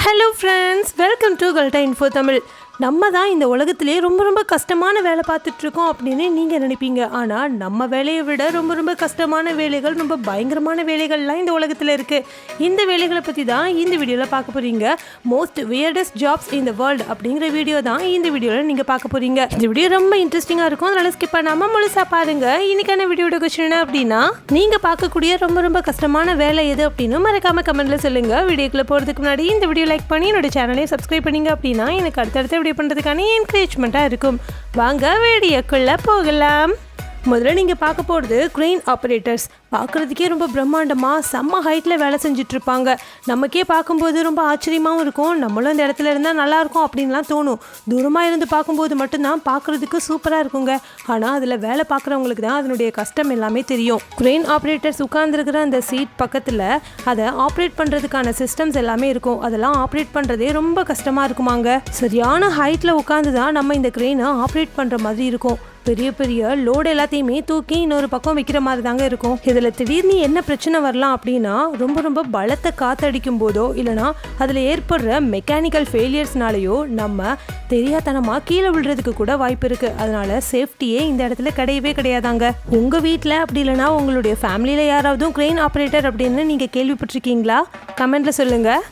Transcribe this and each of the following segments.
Hello friends, welcome to கல்டா info Tamil. நம்ம தான் இந்த உலகத்திலே ரொம்ப கஷ்டமான வேலை பார்த்துட்ருக்கோம் அப்படின்னு நீங்கள் நினைப்பீங்க. ஆனால் நம்ம வேலையை விட ரொம்ப கஷ்டமான வேலைகள், ரொம்ப பயங்கரமான வேலைகள்லாம் இந்த உலகத்தில் இருக்குது. இந்த வேலைகளை பற்றி தான் இந்த வீடியோவில் பார்க்க போகிறீங்க. Most weirdest jobs in the world அப்படிங்கிற வீடியோ தான் இந்த வீடியோவில் நீங்கள் பார்க்க போகிறீங்க. இந்த வீடியோ ரொம்ப இன்ட்ரெஸ்டிங்காக இருக்கும், அதனால் ஸ்கிப் பண்ணாமல் முழுசாக பாருங்கள். இன்றைக்கான வீடியோட கொஸ்டின் என்ன அப்படின்னா, நீங்கள் பார்க்கக்கூடிய ரொம்ப கஷ்டமான வேலை எது அப்படின்னு மறக்காமல் கமெண்ட்டில் சொல்லுங்கள். வீடியோக்குள்ளே போகிறதுக்கு முன்னாடி இந்த வீடியோ லைக் பண்ணி என்னோட சேனலையும் சப்ஸ்கிரைப் பண்ணிங்க அப்படின்னா எனக்கு அடுத்தடுத்த வீடியோ பண்ணுறதுக்கான என்கரேஜ்மெண்ட்டாக இருக்கும். வாங்க வீடியோக்குள்ளே போகலாம். முதல்ல நீங்கள் பார்க்க போகிறது க்ரெயின் ஆப்ரேட்டர்ஸ். பார்க்குறதுக்கே ரொம்ப பிரம்மாண்டமாக செம்ம ஹைட்டில் வேலை செஞ்சிட்ருப்பாங்க. நமக்கே பார்க்கும்போது ரொம்ப ஆச்சரியமாகவும் இருக்கும். நம்மளும் இந்த இடத்துல இருந்தால் நல்லாயிருக்கும் அப்படின்லாம் தோணும். தூரமாக இருந்து பார்க்கும்போது மட்டும்தான் பார்க்குறதுக்கு சூப்பராக இருக்குங்க. ஆனால் அதில் வேலை பார்க்குறவங்களுக்கு தான் அதனுடைய கஷ்டம் எல்லாமே தெரியும். க்ரெயின் ஆப்ரேட்டர்ஸ் உட்கார்ந்துருக்கிற அந்த சீட் பக்கத்தில் அதை ஆப்ரேட் பண்ணுறதுக்கான சிஸ்டம்ஸ் எல்லாமே இருக்கும். அதெல்லாம் ஆப்ரேட் பண்ணுறதே ரொம்ப கஷ்டமாக இருக்குமாங்க. சரியான ஹைட்டில் உட்காந்து தான் நம்ம இந்த க்ரெயினை ஆப்ரேட் பண்ணுற மாதிரி இருக்கும். பெரிய லோடு எல்லாத்தையுமே தூக்கி இன்னொரு பக்கம் வைக்கிற மாதிரி தாங்க இருக்கும். இதில் திடீர்னு என்ன பிரச்சனை வரலாம் அப்படின்னா, ரொம்ப பலத்தை காத்தடிக்கும் போதோ இல்லைனா அதில் ஏற்படுற மெக்கானிக்கல் ஃபெயிலியர்ஸ்னாலேயோ நம்ம தெரியாதனமாக கீழே விழுறதுக்கு கூட வாய்ப்பு இருக்குது. அதனால சேஃப்டியே இந்த இடத்துல கிடையாதாங்க. உங்கள் வீட்டில் அப்படி இல்லைனா உங்களுடைய ஃபேமிலியில் யாராவதும் க்ரெயின் ஆப்ரேட்டர் அப்படின்னு நீங்கள் கேள்விப்பட்டிருக்கீங்களா? கமெண்ட்டில் சொல்லுங்கள்.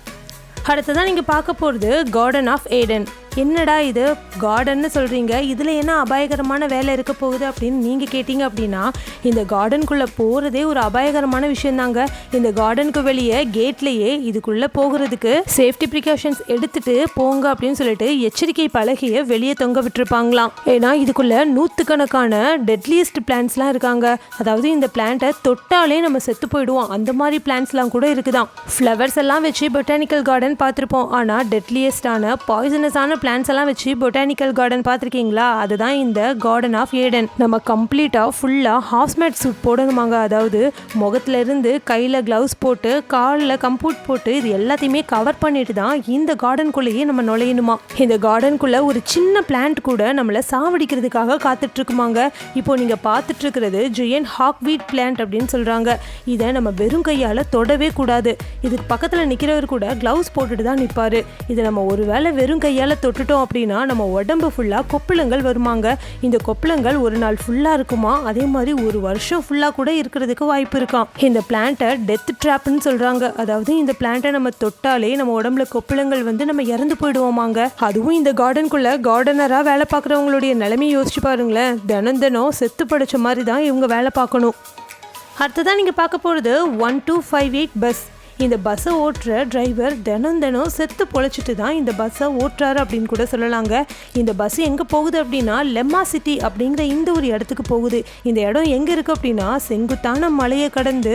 அடுத்ததான் நீங்கள் பார்க்க போகிறது கார்டன் ஆஃப் ஏடன். என்னடா இது கார்டன்னு சொல்கிறீங்க, இதில் என்ன அபாயகரமான வேலை இருக்க போகுது அப்படின்னு நீங்கள் கேட்டிங்க அப்படின்னா, இந்த கார்டனுக்குள்ளே போகிறதே ஒரு அபாயகரமான விஷயந்தாங்க. இந்த கார்டனுக்கு வெளியே கேட்லேயே இதுக்குள்ளே போகிறதுக்கு சேஃப்டி ப்ரிகாஷன்ஸ் எடுத்துகிட்டு போங்க அப்படின்னு சொல்லிட்டு எச்சரிக்கை பலகையை வெளியே தொங்க விட்டுருப்பாங்களாம். ஏன்னா இதுக்குள்ளே நூற்றுக்கணக்கான டெட்லியஸ்ட் பிளான்ட்ஸ்லாம் இருக்காங்க. அதாவது இந்த பிளான்ட்டை தொட்டாலே நம்ம செத்து போயிடுவோம், அந்த மாதிரி பிளான்ட்ஸ்லாம் கூட இருக்குதான். ஃப்ளவர்ஸ் எல்லாம் வச்சு பொட்டானிக்கல் கார்டன் பார்த்துருப்போம். ஆனால் டெட்லியஸ்டான பாய்சனஸான பிளான்ஸ் எல்லாம் வச்சு பொட்டானிக்கல் கார்டன் பார்த்துருக்கீங்களா? அதுதான் இந்த கார்டன் ஆஃப் ஏடன். நம்ம கம்ப்ளீட்டாக ஃபுல்லாக ஹாஸ்மேட் சூட் போடணுமாங்க. அதாவது முகத்துல இருந்து கையில் க்ளவுஸ் போட்டு காலில் கம்பூட் போட்டு இது எல்லாத்தையுமே கவர் பண்ணிட்டு தான் இந்த கார்டனுக்குள்ளேயே நம்ம நுழையணுமா. இந்த கார்டனுக்குள்ளே ஒரு சின்ன பிளான்ட் கூட நம்மளை சாவடிக்கிறதுக்காக காத்துட்டு இருக்குமாங்க. இப்போ நீங்கள் பார்த்துட்டு இருக்கிறது ஜெயண்ட் ஹாக்வீட் பிளான்ட் அப்படின்னு சொல்கிறாங்க. இதை நம்ம வெறும் கையால் தொடவே கூடாது. இதுக்கு பக்கத்தில் நிற்கிறவர் கூட க்ளவுஸ் போட்டுட்டு தான் நிற்பார். இதை நம்ம ஒரு வேளை வெறும் கையால் தொட்டுட்டோம் அப்படின்னா நம்ம உடம்பு ஃபுல்லாக கொப்பளங்கள் வருமாங்க. இந்த கொப்பளங்கள் ஒரு நாள் ஃபுல்லாக இருக்குமா, அதே மாதிரி ஒரு வருஷம் ஃபுல்லாக கூட இருக்கிறதுக்கு வாய்ப்பு இருக்காம். இந்த பிளான்ட்டை டெத் ட்ராப்னு சொல்கிறாங்க. அதாவது இந்த பிளான்ட்டை நம்ம தொட்டாலே நம்ம உடம்புல கொப்பளங்கள் வந்து நம்ம இறந்து போயிடுவோமாங்க. அதுவும் இந்த கார்டனுக்குள்ளே கார்டனராக வேலை பார்க்குறவங்களுடைய நிலைமையை யோசிச்சு பாருங்களேன். தினம் செத்து படைச்ச மாதிரி தான் இவங்க வேலை பார்க்கணும். அடுத்ததான் நீங்கள் பார்க்க போகிறது 1258 பஸ். இந்த பஸ்ஸை ஓட்டுற டிரைவர் தினம் செத்து பொழைச்சிட்டு தான் இந்த பஸ்ஸை ஓட்டுறாரு அப்படின்னு கூட சொல்லலாங்க. இந்த பஸ் எங்கே போகுது அப்படின்னா லெம்மா சிட்டி அப்படிங்கிற இந்த ஒரு இடத்துக்கு போகுது. இந்த இடம் எங்கே இருக்குது அப்படின்னா, செங்குத்தான மலையை கடந்து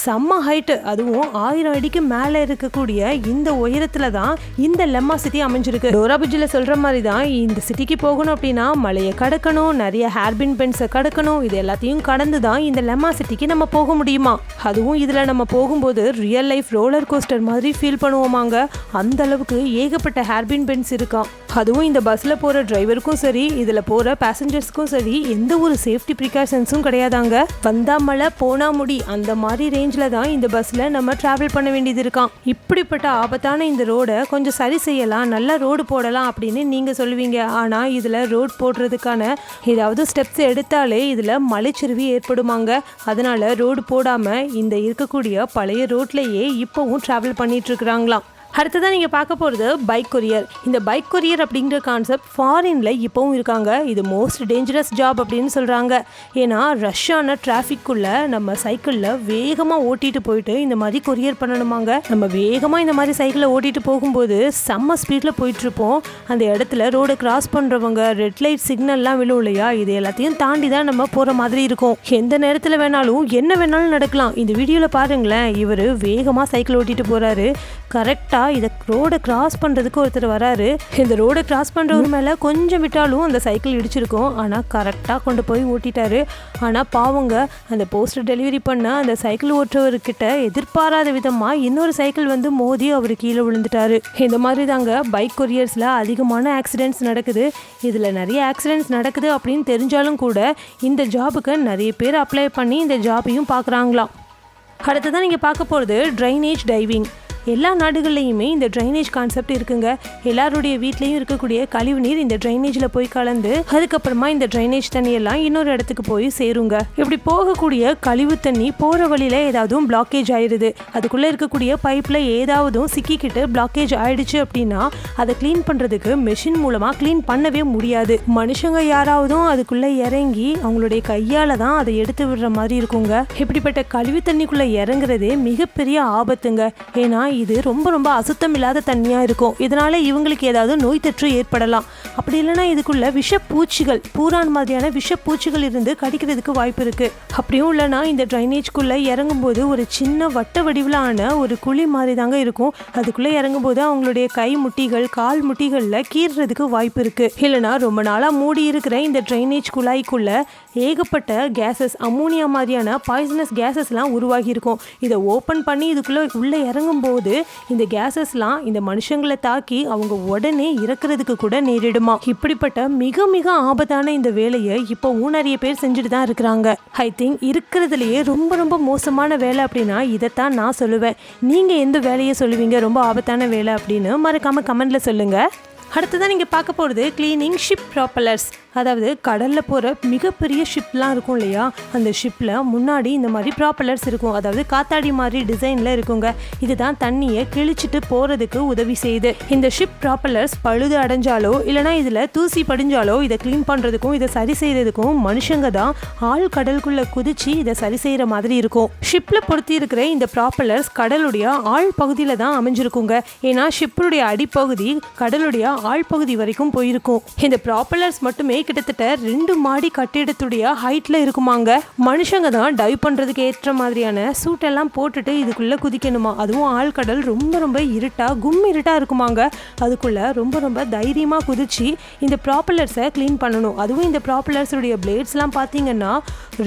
செம்ம ஹைட்டு, அதுவும் 1000 அடிக்கு மேலே இருக்கக்கூடிய இந்த உயரத்தில் தான் இந்த லெம்மா சிட்டி அமைஞ்சிருக்கு. டோராபுஜில் சொல்கிற மாதிரி தான் இந்த சிட்டிக்கு போகணும் அப்படின்னா மலையை கடக்கணும், நிறைய ஹேர்பின் பென்ஸை கடக்கணும். இது எல்லாத்தையும் கடந்து தான் இந்த லெம்மா சிட்டிக்கு நம்ம போக முடியுமா. அதுவும் இதில் நம்ம போகும்போது ரியல் லைஃப் ரோலர் கோஸ்டர் மாதிரி ஃபீல் பண்ணுவோமாங்க. அந்த அளவுக்கு ஏகப்பட்ட ஹேர்பின் பென்ஸ் இருக்காம். அதுவும் இந்த பஸ்ஸில் போகிற டிரைவருக்கும் சரி, இதில் போகிற பேசஞ்சர்ஸ்க்கும் சரி எந்த ஒரு சேஃப்டி ப்ரிகாஷன்ஸும் கிடையாதாங்க. வந்தா மழை போனா முடி அந்த மாதிரி ரேஞ்சில் தான் இந்த பஸ்ஸில் நம்ம ட்ராவல் பண்ண வேண்டியது இருக்காம். இப்படிப்பட்ட ஆபத்தான இந்த ரோடை கொஞ்சம் சரி செய்யலாம், நல்ல ரோடு போடலாம் அப்படின்னு நீங்கள் சொல்லுவீங்க. ஆனால் இதில் ரோடு போடுறதுக்கான ஏதாவது ஸ்டெப்ஸ் எடுத்தாலே இதில் மலைச்சரிவு ஏற்படுமாங்க. அதனால் ரோடு போடாமல் இந்த இருக்கக்கூடிய பழைய ரோட்லேயே இப்போவும் ட்ராவல் பண்ணிட்டு இருக்கிறாங்களாம். அடுத்ததான் நீங்கள் பார்க்க போகிறது பைக் கொரியர். இந்த பைக் கொரியர் அப்படிங்கிற கான்செப்ட் ஃபாரினில் இப்போவும் இருக்காங்க. இது மோஸ்ட் டேஞ்சரஸ் ஜாப் அப்படின்னு சொல்கிறாங்க. ஏன்னா ரஷ்ஷான டிராஃபிக்குள்ளே நம்ம சைக்கிளில் வேகமாக ஓட்டிகிட்டு போயிட்டு இந்த மாதிரி கொரியர் பண்ணணுமாங்க. நம்ம வேகமாக இந்த மாதிரி சைக்கிளில் ஓட்டிகிட்டு போகும்போது செம்ம ஸ்பீடில் போயிட்டுருப்போம். அந்த இடத்துல ரோடை கிராஸ் பண்ணுறவங்க ரெட் லைட் சிக்னல்லாம் விழும் இல்லையா, இது எல்லாத்தையும் தாண்டி தான் நம்ம போகிற மாதிரி இருக்கும். எந்த நேரத்தில் வேணாலும் என்ன வேணாலும் நடக்கலாம். இந்த வீடியோவில் பாருங்களேன், இவர் வேகமாக சைக்கிள் ஓட்டிகிட்டு போகிறாரு. கரெக்டாக இதை ரோடை கிராஸ் பண்ணுறதுக்கு ஒருத்தர் வராரு. இந்த ரோடை கிராஸ் பண்ணுறவர் மேலே கொஞ்சம் விட்டாலும் அந்த சைக்கிள் இடிச்சிருக்கும். ஆனால் கரெக்டாக கொண்டு போய் ஓட்டிட்டாரு. ஆனால் பாவங்க, அந்த போஸ்டர் டெலிவரி பண்ண அந்த சைக்கிள் ஓட்டுறவர்கிட்ட எதிர்பாராத விதமாக இன்னொரு சைக்கிள் வந்து மோதி அவர் கீழே விழுந்துட்டாரு. இந்த மாதிரி தாங்க பைக் கொரியர்ஸில் அதிகமான ஆக்சிடென்ட்ஸ் நடக்குது. இதில் நிறைய ஆக்சிடென்ட்ஸ் நடக்குது அப்படின்னு தெரிஞ்சாலும் கூட இந்த ஜாபுக்கு நிறைய பேர் அப்ளை பண்ணி இந்த ஜாபையும் பார்க்குறாங்களாம். அடுத்ததான் நீங்கள் பார்க்க போகிறது ட்ரைனேஜ் டைவிங். எல்லா நாடுகள்லையுமே இந்த ட்ரைனேஜ் கான்செப்ட் இருக்குங்க. எல்லாருடைய வீட்லேயும் இருக்கக்கூடிய கழிவு நீர் இந்த ட்ரைனேஜில் போய் கலந்து அதுக்கப்புறமா இந்த ட்ரைனேஜ் தண்ணியெல்லாம் இன்னொரு இடத்துக்கு போய் சேருங்க. இப்படி போகக்கூடிய கழிவு தண்ணி போகிற வழியில் ஏதாவது பிளாக்கேஜ் ஆயிடுது, அதுக்குள்ளே இருக்கக்கூடிய பைப்பில் ஏதாவது சிக்கிக்கிட்டு பிளாக்கேஜ் ஆயிடுச்சு அப்படின்னா அதை க்ளீன் பண்ணுறதுக்கு மெஷின் மூலமாக க்ளீன் பண்ணவே முடியாது. மனுஷங்க யாராவதும் அதுக்குள்ளே இறங்கி அவங்களுடைய கையால் தான் அதை எடுத்து விடுற மாதிரி இருக்குங்க. இப்படிப்பட்ட கழிவு தண்ணிக்குள்ளே இறங்குறதே மிகப்பெரிய ஆபத்துங்க. ஏன்னா இது ரொம்ப ரொம்ப அசுத்தம் இல்லாத தண்ணியாக இருக்கும். இதனால இவங்களுக்கு ஏதாவது நோய் தொற்று ஏற்படலாம். அப்படி இல்லைன்னா இதுக்குள்ள விஷப்பூச்சிகள், பூரான் மாதிரியான விஷப்பூச்சிகள் இருந்து கடிக்கிறதுக்கு வாய்ப்பு இருக்கு. அப்படியும் இல்லைன்னா இந்த ட்ரைனேஜ்குள்ளே இறங்கும்போது ஒரு சின்ன வட்ட வடிவிலான ஒரு குழி மாதிரி தாங்க இருக்கும். அதுக்குள்ளே இறங்கும்போது அவங்களுடைய கை முட்டிகள், கால் முட்டிகளில் கீறுறதுக்கு வாய்ப்பு இருக்கு. இல்லைன்னா ரொம்ப நாளாக மூடி இருக்கிற இந்த ட்ரைனேஜ் குழாய்க்குள்ள ஏகப்பட்ட கேஸஸ், அமோனியா மாதிரியான பாய்சனஸ் கேஸஸ்லாம் உருவாகி இருக்கும். இதை ஓப்பன் பண்ணி உள்ளே இறங்கும்போது இந்த கேஸஸ்லாம் இந்த மனுஷங்களை தாக்கி அவங்க உடனே இறக்குறதுக்கு கூட நேரிடுமா. இப்படிப்பட்ட மிக மிக ஆபத்தான இந்த வேலையை இப்போவும் நிறைய பேர் செஞ்சுட்டு தான் இருக்கிறாங்க. ஐ திங்க் இருக்கிறதுலையே ரொம்ப ரொம்ப மோசமான வேலை அப்படின்னா இதைத்தான் நான் சொல்லுவேன். நீங்கள் எந்த வேலையை சொல்லுவீங்க ரொம்ப ஆபத்தான வேலை அப்படின்னு மறக்காமல் கமெண்ட்ல சொல்லுங்கள். அடுத்ததான் நீங்கள் பார்க்க போகிறது கிளீனிங் ஷிப் ப்ராப்பலர்ஸ். அதாவது கடலில் போகிற மிகப்பெரிய ஷிப்லாம் இருக்கும் இல்லையா, அந்த ஷிப்பில் முன்னாடி இந்த மாதிரி ப்ராப்பலர்ஸ் இருக்கும். அதாவது காத்தாடி மாதிரி டிசைனில் இருக்குங்க. இதுதான் தண்ணியை கிழிச்சிட்டு போகிறதுக்கு உதவி செய்யுது. இந்த ஷிப் ப்ராப்பலர்ஸ் பழுது அடைஞ்சாலோ இல்லைனா இதில் தூசி படிஞ்சாலோ இதை க்ளீன் பண்ணுறதுக்கும் இதை சரி செய்கிறதுக்கும் மனுஷங்க தான் ஆழ் கடலுக்குள்ளே குதிச்சு இதை சரி செய்கிற மாதிரி இருக்கும். ஷிப்பில் பொருத்தி இருக்கிற இந்த ப்ராப்பலர்ஸ் கடலுடைய ஆழ் பகுதியில் தான் அமைஞ்சிருக்குங்க. ஏன்னா ஷிப்புடைய அடிப்பகுதி கடலுடைய ஆழ்பகுதி வரைக்கும் போயிருக்கும். இந்த ப்ராப்பலர்ஸ் மட்டுமே கிட்டத்தட்ட 2 மாடி கட்டிடத்துடைய ஹைட்ல இருக்குமாங்க. மனுஷங்க தான் டைவ் பண்றதுக்கு ஏற்ற மாதிரியான சூட் எல்லாம் போட்டுட்டு இதுக்குள்ள குதிக்கணுமா. அதுவும் ஆழ்கடல் ரொம்ப ரொம்ப இருட்டா இருட்டா இருக்குமாங்க. அதுக்குள்ள ரொம்ப ரொம்ப தைரியமா குதிச்சு இந்த ப்ராப்பலர்ஸை க்ளீன் பண்ணணும். அதுவும் இந்த ப்ராப்பலர்ஸுடைய பிளேட்ஸ்லாம் பார்த்தீங்கன்னா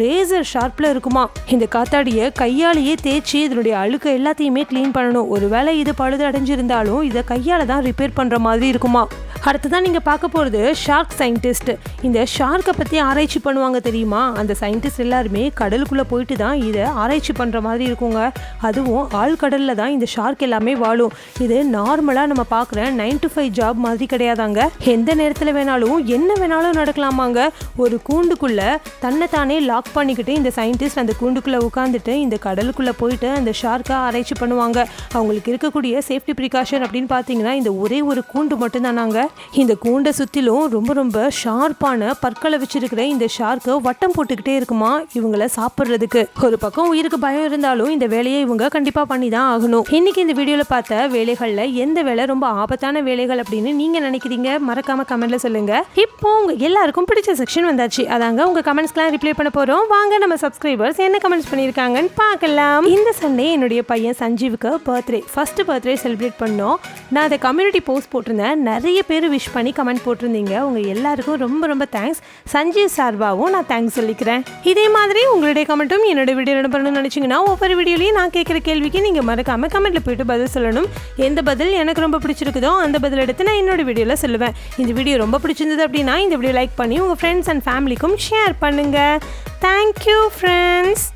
ரேசர் ஷார்ப்ல இருக்குமா. இந்த காத்தாடியை கையாலேயே தேய்ச்சி இதனுடைய அழுக்கு எல்லாத்தையுமே க்ளீன் பண்ணணும். ஒருவேளை இது பழுது அடைஞ்சிருந்தாலும் இதை கையால தான் ரிப்பேர் பண்ற மாதிரி இருக்குமா. அடுத்ததான் நீங்கள் பார்க்க போகிறது ஷார்க் சயின்டிஸ்ட். இந்த ஷார்க்கை பற்றி ஆராய்ச்சி பண்ணுவாங்க தெரியுமா. அந்த சயின்டிஸ்ட் எல்லாருமே கடலுக்குள்ளே போயிட்டு தான் இதை ஆராய்ச்சி பண்ணுற மாதிரி இருக்குங்க. அதுவும் ஆழ்கடலில் தான் இந்த ஷார்க் எல்லாமே வாழும். இது நார்மலாக நம்ம பார்க்குற 9 to 5 ஜாப் மாதிரி கிடையாதாங்க. எந்த நேரத்தில் வேணாலும் என்ன வேணாலும் நடக்கலாமாங்க. ஒரு கூண்டுக்குள்ளே தன்னைத்தானே லாக் பண்ணிக்கிட்டு இந்த சயின்டிஸ்ட் அந்த கூண்டுக்குள்ளே உட்காந்துட்டு இந்த கடலுக்குள்ளே போயிட்டு அந்த ஷார்க்கை ஆராய்ச்சி பண்ணுவாங்க. அவங்களுக்கு இருக்கக்கூடிய சேஃப்டி ப்ரிகாஷன் அப்படின்னு பார்த்தீங்கன்னா இந்த ஒரே ஒரு கூண்டு மட்டும்தானாங்க. இந்த கூண்டை சுற்றிலும் ரொம்ப ரொம்ப ஷார்ப்பான பற்களை வச்சிருக்கிற இந்த ஷார்க்கு வட்டம் போட்டுக்கிட்டே இருக்குமா இவங்களை சாப்பிட்றதுக்கு. ஒரு பக்கம் உயிருக்கு பயம் இருந்தாலும் இந்த வேலையை இவங்க கண்டிப்பாக பண்ணி தான் ஆகணும். இன்னைக்கு இந்த வீடியோவில் பார்த்த வேலைகளில் எந்த வேலை ரொம்ப ஆபத்தான வேலைகள் அப்படின்னு நீங்கள் நினைக்கிறீங்க மறக்காம கமெண்ட்ல சொல்லுங்க. இப்போ உங்க எல்லாருக்கும் பிடிச்ச செக்ஷன் வந்தாச்சு. அதாங்க உங்க கமெண்ட்ஸ்லாம் ரிப்ளை பண்ண போறோம். வாங்க நம்ம சப்ஸ்கிரைபர்ஸ் என்ன கமெண்ட்ஸ் பண்ணியிருக்காங்கன்னு பார்க்கலாம். இந்த சண்டே என்னுடைய பையன் சஞ்சீவுக்கு ஃபர்ஸ்ட் பர்த்டே செலிப்ரேட் பண்ணோம். நான் அதை கம்யூனிட்டி போஸ்ட் போட்டிருந்தேன். நிறைய பேர் விஷ் பண்ணி கமெண்ட் போட்டிருந்தீங்க. உங்க எல்லாருக்கும் ரொம்ப ரொம்ப தேங்க்ஸ். சஞ்சீவ் சார்பாவும் நான் தேங்க்ஸ் சொல்லிக்கிறேன். இதே மாதிரி உங்களுடைய கமெண்ட்டும் என்னோட வீடியோ என்ன பண்ணணும்னு நினைச்சீங்கன்னா ஒவ்வொரு வீடியோலையும் நான் கேட்குற கேள்விக்கு நீங்க மறக்காம கமெண்ட்ல போயிட்டு பதில் சொல்லணும். எந்த பதில் எனக்கு ரொம்ப பிடிச்சிருக்குதோ அந்த பதில் எடுத்து நான் என்னோட வீடியோல சொல்லுவேன். இந்த வீடியோ ரொம்ப பிடிச்சிருந்தது அப்படின்னா இந்த வீடியோ லைக் பண்ணி உங்க ஃப்ரெண்ட்ஸ் அண்ட் ஃபேமிலிக்கும் ஷேர் பண்ணுங்க. Thank you friends.